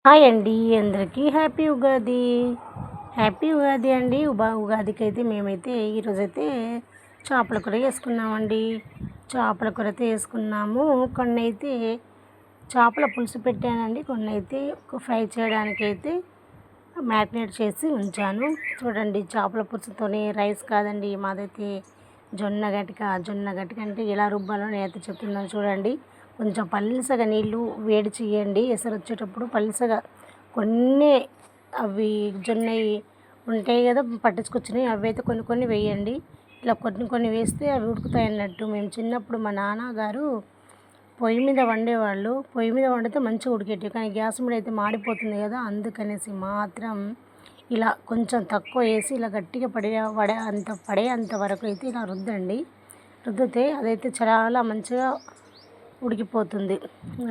Hi అండి, అందరికీ happy Ugadi. Happy Ugadi అండి. ఉగాదికి అయితే మేమైతే ఈరోజైతే చేపల కూర వేసుకున్నామండి. చేపల కూర అయితే వేసుకున్నాము. కొన్ని అయితే చేపల పులుసు పెట్టానండి, కొన్ని అయితే ఫ్రై చేయడానికి అయితే మ్యారినేట్ చేసి ఉంచాను. చూడండి, చేపల పులుసుతోనే రైస్ కాదండి, మాదైతే జొన్న గట్క అంటే ఎలా రుబ్బాలో నేనైతే చెప్తున్నాను. చూడండి, కొంచెం పల్సగా నీళ్ళు వేడి చేయండి. ఎసరు వచ్చేటప్పుడు పల్సగా కొన్ని అవి జొన్నవి ఉంటాయి కదా పట్టించుకొచ్చినాయి, అవి అయితే కొన్ని కొన్ని వేయండి. ఇలా కొన్ని కొన్ని వేస్తే అవి ఉడుకుతాయి అన్నట్టు. మేము చిన్నప్పుడు మా నాన్నగారు పొయ్యి మీద వండేవాళ్ళు. పొయ్యి మీద వండితే మంచిగా ఉడికేటివి, కానీ గ్యాస్ మీద అయితే మాడిపోతుంది కదా, అందుకనేసి మాత్రం ఇలా కొంచెం తక్కువ వేసి ఇలా గట్టిగా పడే అంత వరకు అయితే ఇలా రుద్దండి. రుద్దితే అదైతే చాలా మంచిగా ఉడికిపోతుంది.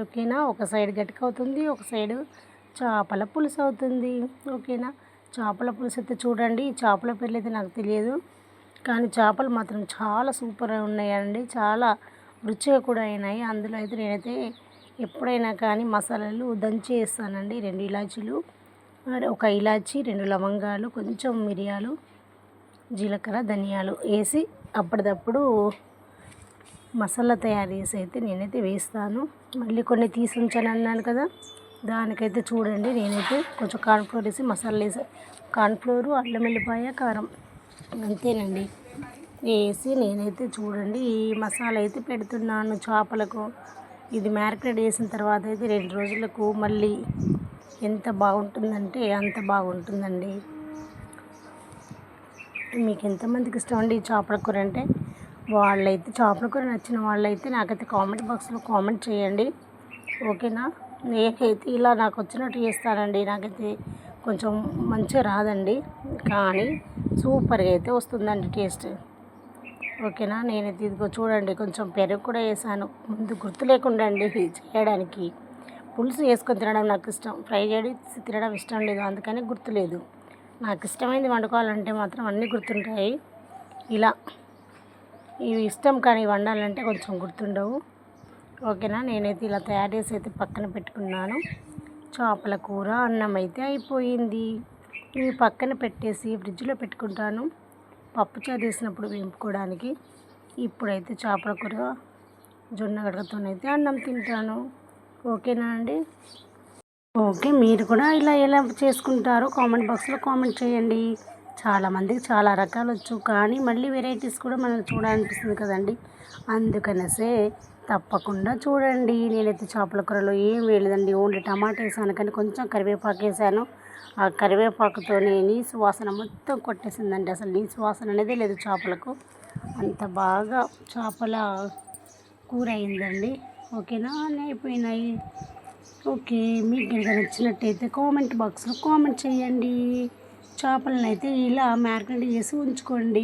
ఓకేనా, ఒక సైడ్ గట్టిగా అవుతుంది, ఒక సైడు చేపల పులుసు అవుతుంది. ఓకేనా, చేపల పులుసు అయితే చూడండి, చేపల పేర్లు అయితే నాకు తెలియదు, కానీ చేపలు మాత్రం చాలా సూపర్గా ఉన్నాయండి, చాలా రుచిగా కూడా అయినాయి. అందులో అయితే నేనైతే ఎప్పుడైనా కానీ మసాలాలు దంచి వేస్తానండి. 2 ఇలాచీలు, 1 ఇలాచీ, 2 లవంగాలు, కొంచెం మిరియాలు, జీలకర్ర, ధనియాలు వేసి అప్పటిదప్పుడు మసాలా తయారు చేసి అయితే నేనైతే వేస్తాను. మళ్ళీ కొన్ని తీసి ఉంచాను అన్నాను కదా, దానికైతే చూడండి నేనైతే కొంచెం కార్న్ఫ్లోర్ వేసి మసాలా వేసి, కార్న్ఫ్లోరు, అల్లం వెల్లిపాయ, కారం, అంతేనండి వేసి నేనైతే చూడండి ఈ మసాలా అయితే పెడుతున్నాను చేపలకు. ఇది మ్యారినేట్ చేసిన తర్వాత అయితే 2 రోజులకు మళ్ళీ ఎంత బాగుంటుందంటే అంత బాగుంటుందండి. మీకు ఎంతమందికి ఇష్టం అండి ఈ చేపల కూర అంటే? వాళ్ళైతే చేపల కూర నచ్చిన వాళ్ళైతే నాకైతే కామెంట్ బాక్స్లో కామెంట్ చేయండి. ఓకేనా, నేనైతే ఇలా నాకు వచ్చినట్టు చేస్తానండి. నాకైతే కొంచెం మంచిగా రాదండి, కానీ సూపర్గా అయితే వస్తుందండి టేస్ట్. ఓకేనా, నేనైతే ఇదిగో చూడండి కొంచెం పెరుగు కూడా వేసాను. ముందు గుర్తు లేకుండా అండి చేయడానికి. పులుసు వేసుకొని తినడం నాకు ఇష్టం, ఫ్రై చేసి తినడం ఇష్టం లేదు, అందుకని గుర్తులేదు. నాకు ఇష్టమైనది వండుకోవాలంటే మాత్రం అన్నీ గుర్తుంటాయి. ఇలా ఇవి ఇష్టం కానీ వండాలంటే కొంచెం గుర్తుండవు. ఓకేనా, నేనైతే ఇలా తయారు చేసి అయితే పక్కన పెట్టుకున్నాను. చేపల కూర, అన్నం అయితే అయిపోయింది. ఇవి పక్కన పెట్టేసి ఫ్రిడ్జ్లో పెట్టుకుంటాను, పప్పుచారు చేసినప్పుడు వేపుకోవడానికి. ఇప్పుడైతే చేపల కూర జొన్న గడకతోనైతే అన్నం తింటాను. ఓకేనా అండి? ఓకే, మీరు కూడా ఇలా ఎలా చేసుకుంటారో కామెంట్ బాక్స్లో కామెంట్ చేయండి. చాలామందికి చాలా రకాలు వచ్చు, కానీ మళ్ళీ వెరైటీస్ కూడా మనకు చూడాలనిపిస్తుంది కదండి, అందుకనేసే తప్పకుండా చూడండి. నేనైతే చేపల కూరలో ఏం వేయలేదండి, ఓన్లీ టమాటా వేసాను, కానీ కొంచెం కరివేపాకు వేసాను. ఆ కరివేపాకుతోనే నీసు వాసన మొత్తం కొట్టేసిందండి. అసలు నీసు వాసన అనేదే లేదు చేపలకు, అంత బాగా చేపల కూర అయిందండి. ఓకేనా, అన్నీ అయిపోయినాయి. ఓకే, మీకు కనుక నచ్చినట్టయితే కామెంట్ బాక్స్లో కామెంట్ చేయండి. చేపలను అయితే ఇలా మ్యారినేట్ చేసి ఉంచుకోండి.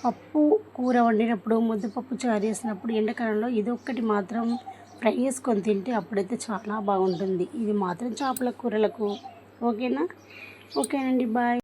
పప్పు కూర వండినప్పుడు, ముద్దపప్పు చారు చేసినప్పుడు ఎండాకాలంలో ఇదొక్కటి మాత్రం ఫ్రై చేసుకొని తింటే అప్పుడైతే చాలా బాగుంటుంది. ఇది మాత్రం చేపల కూరలకు. ఓకేనా? ఓకేనండి, బాయ్.